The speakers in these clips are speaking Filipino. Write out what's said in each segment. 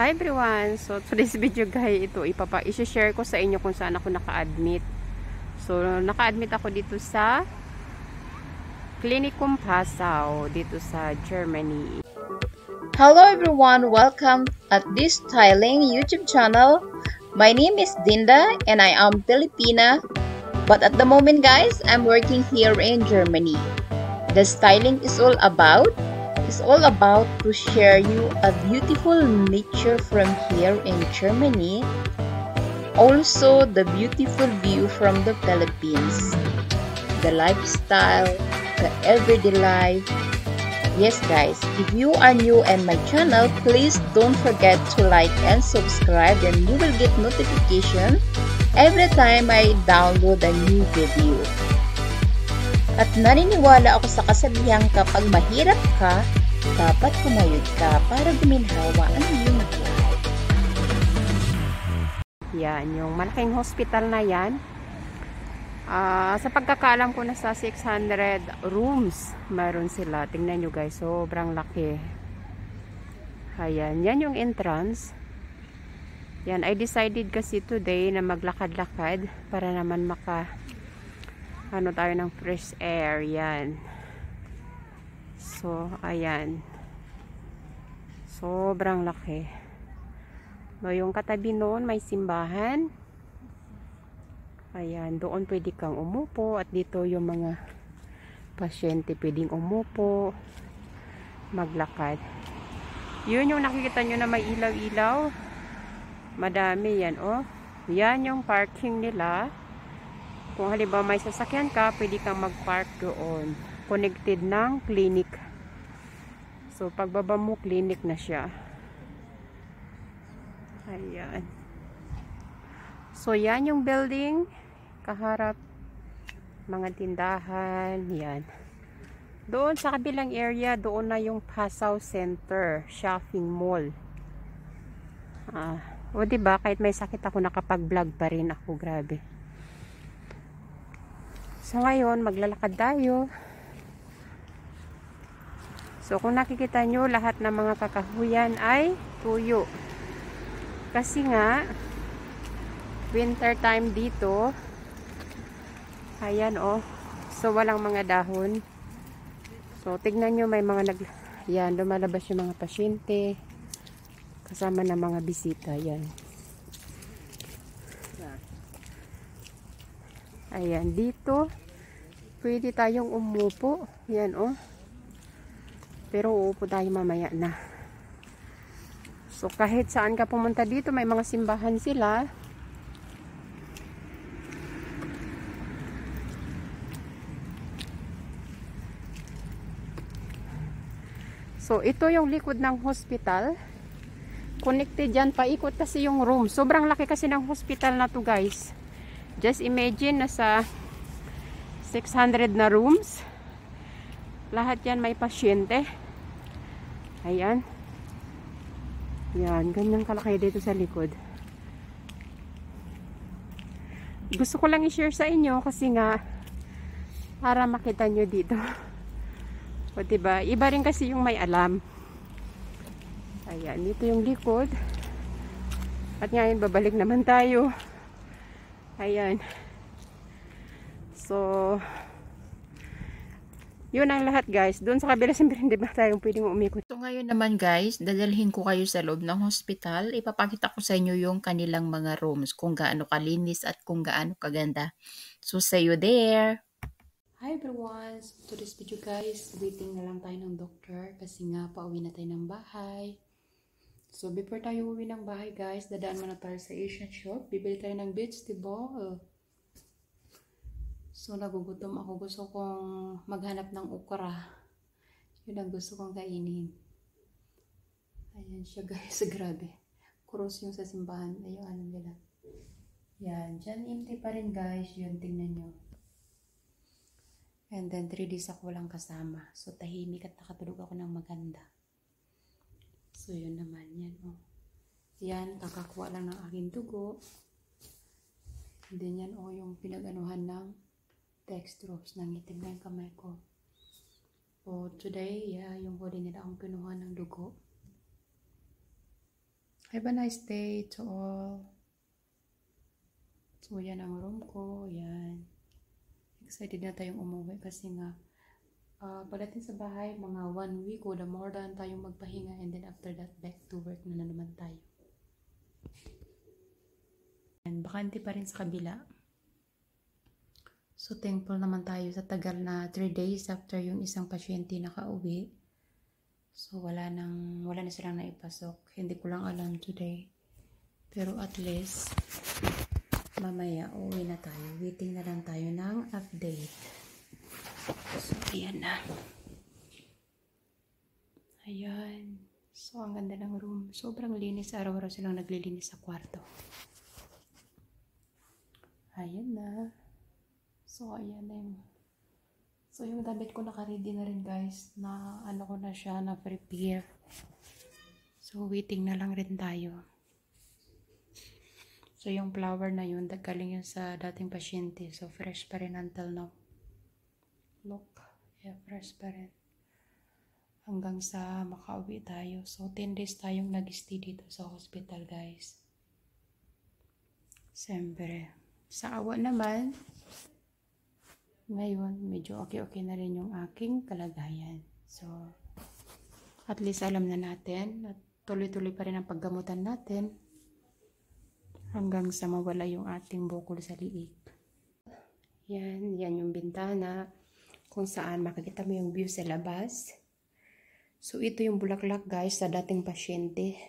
Hi everyone! So today's video guys, i-share ko sa inyo kung saan ako naka-admit. So naka-admit ako dito sa Klinikum Passau dito sa Germany. Hello everyone, welcome at this styling YouTube channel. My name is Dinda and I am Filipina, but at the moment guys, I'm working here in Germany. The styling is all about to share you a beautiful nature from here in Germany. Also the beautiful view from the Philippines. The lifestyle, the everyday life. Yes guys, if you are new in my channel, please don't forget to like and subscribe and you will get notification every time I download a new video. At naniniwala ako sa kasabihang kapag mahirap ka, dapat kumayod ka para guminhawa ang iyong buhay. Yan, yung malaking hospital na yan. Sa pagkakaalam ko, nasa 600 rooms mayroon sila. Tingnan nyo guys, sobrang laki. Ayan, yan yung entrance. Yan, I decided kasi today na maglakad-lakad para naman tayo ng fresh air. Yan. So, ayan. Sobrang laki. No, yung katabi noon may simbahan. Ayan, doon pwede kang umupo at dito yung mga pasyente pwedeng umupo, maglakad. Yun yung nakikita nyo na may ilaw-ilaw. Madami yan, oh. Yan yung parking nila. Kung halimbawa may sasakyan ka, pwede kang mag-park doon. Connected ng clinic. So, pagbaba mo, clinic na siya. Ayan. So, yan yung building. Kaharap. Mga tindahan. Yan. Doon sa kabilang area, doon na yung Passau Center. Shopping mall. O diba, kahit may sakit ako, nakapag-vlog pa rin ako. Grabe. So, ngayon, maglalakad tayo. So, kung nakikita nyo, lahat ng mga kakahuyan ay tuyo. Kasi nga, winter time dito. Ayan, oh. So, walang mga dahon. So, tignan nyo, may mga yan, lumalabas yung mga pasyente. Kasama ng mga bisita. Yan. Ayan, dito. Pwede tayong umupo. Yan, oh. Pero uupo tayo mamaya na. So kahit saan ka pumunta dito, may mga simbahan sila. So ito yung likod ng hospital. Connected dyan, paikot kasi yung room. Sobrang laki kasi ng hospital na to guys. Just imagine, nasa 600 na rooms. Lahat yan may pasyente. Ayan. Yan, ganyan kalaki dito sa likod. Gusto ko lang i-share sa inyo kasi nga para makita nyo dito. O diba? Iba rin kasi yung may alam. Ayan, dito yung likod. At ngayon, babalik naman tayo. Ayan. So, yun ang lahat guys. Doon sa kabila siyempre hindi ba tayong pwedeng umikot. So ngayon naman guys, dadalhin ko kayo sa loob ng hospital. Ipapakita ko sa inyo yung kanilang mga rooms. Kung gaano kalinis at kung gaano kaganda. So see you there! Hi everyone! So today's video guys, waiting na lang tayo ng doctor kasi nga pauwi na tayo ng bahay. So before tayo uwi ng bahay guys, dadaan muna tayo sa Asian shop. Bibili tayo ng vegetable. So, nagugutom ako. Gusto kong maghanap ng okra. Yun ang gusto kong kainin. Ayan siya guys. Grabe. Cross yung sa simbahan. Ayun, ano nila. Yan. Diyan, empty pa rin guys. Yun, tingnan nyo. And then, 3 days ako walang kasama. So, tahimik at nakatulog ako ng maganda. So, yun naman. Yan, oh. Yan, kakakuha lang ng aking dugo. And then, yan, oh, yung pinag-anuhan ng dextrose, nangitim na yung kamay ko. So, today, yeah, yung huli nila akong kinuha ng dugo. Have a nice day to all. So, yan ang room ko. Yan. Excited na tayong umuwi kasi nga pagdating sa bahay, mga 1 week o the more than tayong magpahinga, and then after that, back to work na naman tayo. And bakante pa rin sa kabila. So, thankful naman tayo sa tagal na 3 days after yung isang pasyente nakauwi. So, wala na silang naipasok. Hindi ko lang alam today. Pero at least, mamaya, uwi na tayo. Waiting na lang tayo ng update. So, ayan na. Ayan. So, ang ganda ng room. Sobrang linis. Araw-araw silang naglilinis sa kwarto. Ayan na. So, ayan na yung... So, yung damit ko naka-ready na rin, guys. Na ano ko na siya, na-prepare. So, waiting na lang rin tayo. So, yung flower na yun, galing yun sa dating pasyente. So, fresh pa rin until now. Look. Yeah, fresh pa rin. Hanggang sa makauwi tayo. So, 10 days tayong nag-stay dito sa hospital, guys. Siyempre. Sa awa naman, ngayon, medyo okay na rin yung aking kalagayan. So, at least alam na natin at tuloy-tuloy pa rin ang paggamutan natin hanggang sa mawala yung ating bukol sa liig. Yan yung bintana kung saan makikita mo yung view sa labas. So, ito yung bulaklak, guys, sa dating pasyente.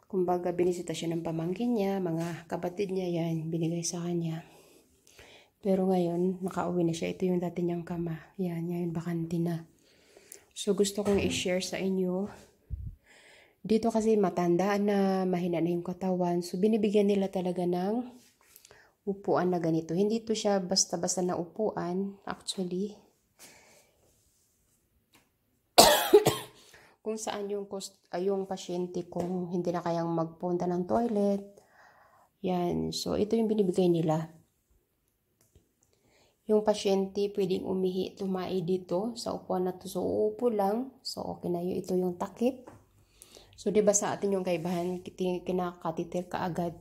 Kumbaga, binisita siya ng pamangkin niya, mga kapatid niya, yan, binigay sa kanya. Pero ngayon, nakauwi na siya. Ito yung dati niyang kama. Yan, ngayon bakante na. So, gusto kong i-share sa inyo. Dito kasi matanda na, mahina na yung katawan. So, binibigyan nila talaga ng upuan na ganito. Hindi to siya basta-basta na upuan, actually. Kung saan yung pasyente kung hindi na kayang magpunta ng toilet. Yan. So, ito yung binibigay nila. Yung pasyente pwedeng tumai dito sa upuan na to. So, uupo lang. So, okay na yun. Ito yung takip. So, diba sa atin yung kaibahan, kinakatitir ka agad.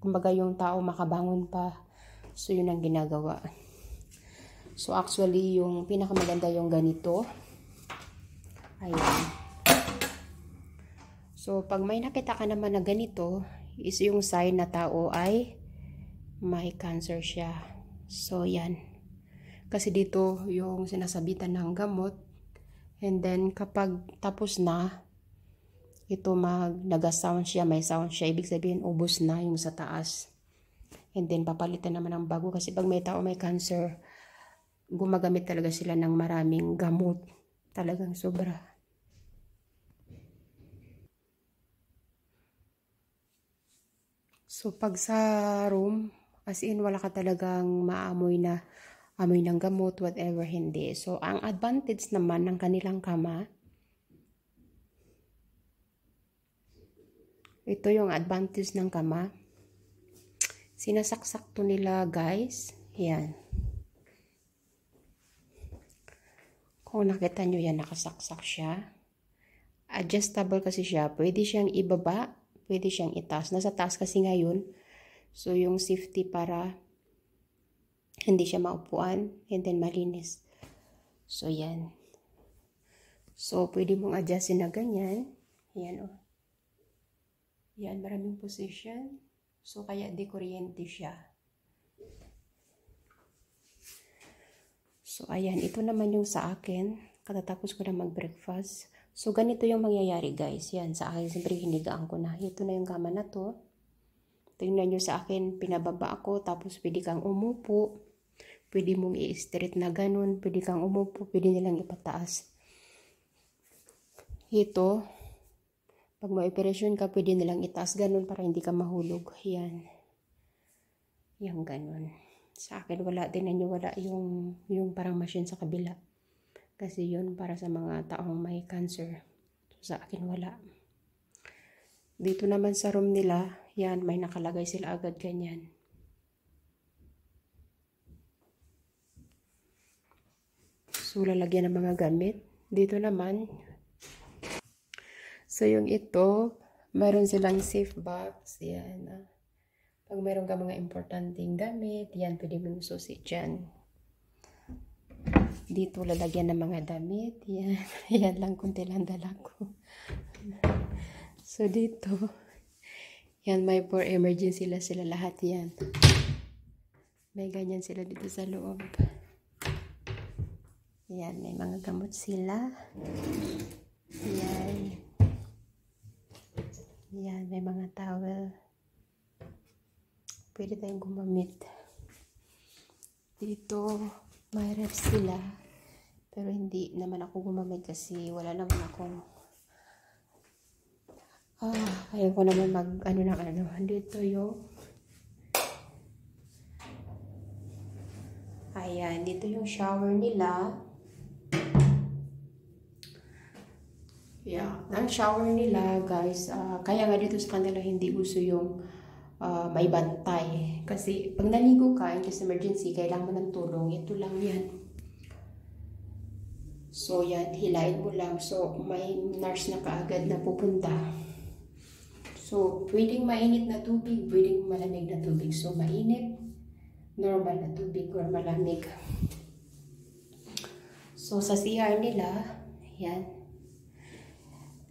Kumbaga yung tao makabangon pa. So, yun ang ginagawa. So, actually, yung pinakamaganda yung ganito. Ayan. So, pag may nakita ka naman na ganito, is yung sign na tao ay may cancer siya. So, yan. Kasi dito yung sinasabitan ng gamot. And then, kapag tapos na, ito nag-sound siya, may sound siya. Ibig sabihin, ubos na yung sa taas. And then, papalitan naman ng bago. Kasi pag may tao may cancer, gumagamit talaga sila ng maraming gamot. Talagang sobra. So, pag sa room, as in, wala ka talagang maamoy na amoy ng gamot, whatever, hindi. So, ang advantage naman ng kanilang kama, ito yung advantage ng kama. Sinasaksak to nila, guys. Yan. Kung nakita nyo yan, nakasaksak siya. Adjustable kasi siya. Pwede siyang ibaba, pwede siyang itaas. Nasa taas kasi ngayon. So, yung safety para hindi siya maupuan, and then malinis. So, yan. So, pwede mong adjustin na ganyan. Yan, o. Yan, maraming position. So, kaya di kuryente siya. So, ayan. Ito naman yung sa akin. Katatapos ko na mag-breakfast. So, ganito yung mangyayari, guys. Yan, sa akin. Siyempre, hinigaan ko na. Ito na yung kama na to. Tingnan nyo sa akin. Pinababa ako. Tapos, pwede kang umupo. Pwede mong i-straight na ganun. Pwede kang umupo. Pwede nilang ipataas. Ito, pag ma-operasyon ka, pwede nilang itaas ganun para hindi ka mahulog. Yan. Yan ganun. Sa akin, wala. Tingnan nyo, wala yung parang machine sa kabila. Kasi yun para sa mga taong may cancer. So, sa akin, wala. Dito naman sa room nila, yan, may nakalagay sila agad ganyan. So, lalagyan ng mga gamit. Dito naman. So, yung ito, Meron silang safe box. Yan. Pag meron ka mga importanteng damit, yan, pwede mong susi dyan. Dito lalagyan ng mga damit. Yan. Yan lang, kunti lang dala ko. So, dito, yan, may for emergency sila lahat yan. May ganyan sila dito sa loob. Yan, may mga gamot sila. Yan. Yan, may mga towel. Pwede tayong gumamit. Dito, may ref sila. Pero hindi naman ako gumamit kasi wala naman akong ayaw ko naman Dito yung ayan, dito yung shower nila. Yeah, ang shower nila, guys, kaya nga dito sa kanila hindi uso yung may bantay. Kasi pag naligo ka, in case emergency, kailangan mo ng tulong, ito lang yan. So, yan, hilain mo lang. So, may nurse na kaagad na pupunta. So, pwedeng mainit na tubig, pwedeng malamig na tubig. So, mainit, normal na tubig, or malamig. So, sa CR nila, yan,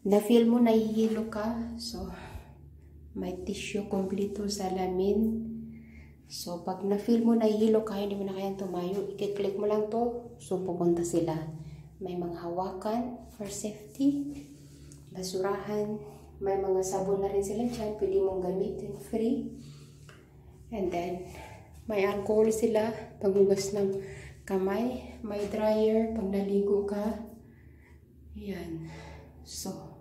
na-feel mo nahihilo ka. So, may tissue kompleto sa lamin. So, pag na-feel mo nahihilo ka, hindi mo na kayang tumayo, i-click mo lang to. So, pupunta sila. May mga hawakan for safety. Basurahan. May mga sabon na rin sila dyan. Pwede mong gamitin free. And then, may alcohol sila. Paghugas ng kamay. May dryer. Pag naligo ka. Yan. So,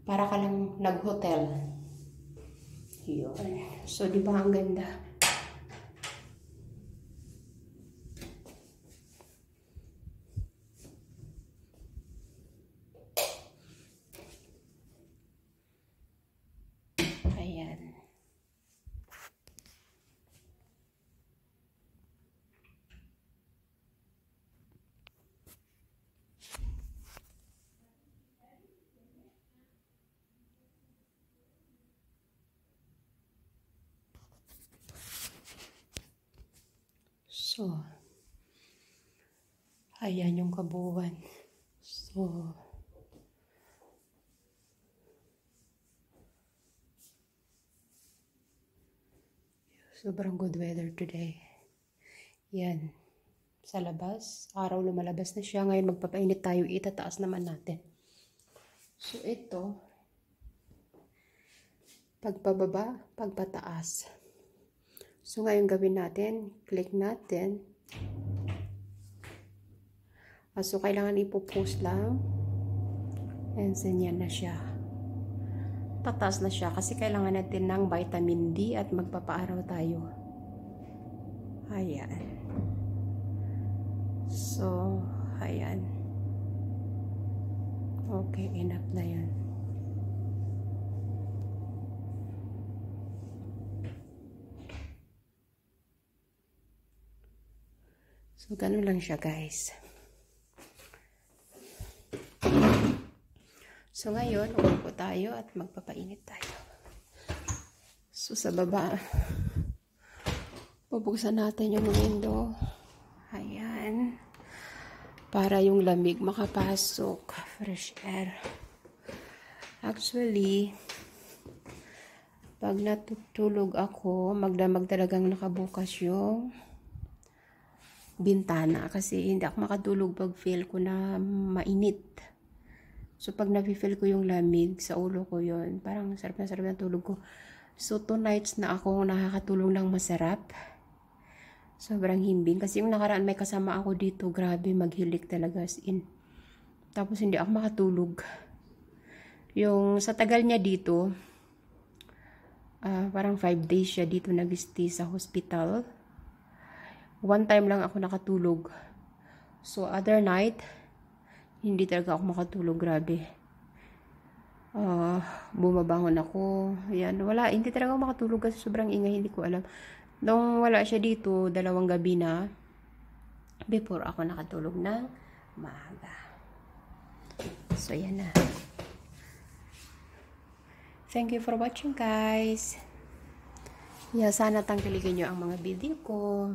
para ka lang nag-hotel. Yun. So, di ba ang ganda? Ayan. So, ayan yung kabuuan. So, sobrang good weather today. Yan. Sa labas, araw lumalabas na siya. Ngayon magpapainit tayo, itataas naman natin. So, ito, pagpababa, pagpataas. So, ngayon gawin natin, click natin. So, kailangan ipopost lang. And then, yan na siya. Tataas na siya kasi kailangan natin ng vitamin D at magpapaaraw tayo. Ayan. So, ayan. Okay, enough na yan. So, ganun lang siya, guys. So, ngayon, uupo tayo at magpapainit tayo. So, sa baba, bubuksan natin yung window. Ayan. Para yung lamig makapasok. Fresh air. Actually, pag natutulog ako, magdamag talagang nakabukas yung bintana kasi hindi ako makatulog pag feel ko na mainit. So, pag nafe-feel ko yung lamig sa ulo ko yun, parang sarap na tulog ko. So, 2 nights na ako nakakatulog ng masarap. Sobrang himbing. Kasi yung nakaraan may kasama ako dito, grabe, maghilik talaga as in. Tapos, hindi ako makatulog. Yung sa tagal niya dito, parang 5 days siya dito nag-stay sa hospital. 1 time lang ako nakatulog. So, other night, hindi talaga ako makatulog. Grabe. Bumabangon ako. Ayan, wala. Hindi talaga ako makatulog kasi sobrang ingay. Hindi ko alam. Nung wala siya dito, 2 gabi na, before ako nakatulog ng maaga. So, yan na. Thank you for watching, guys. Yeah, sana tangkilikin nyo ang mga video ko.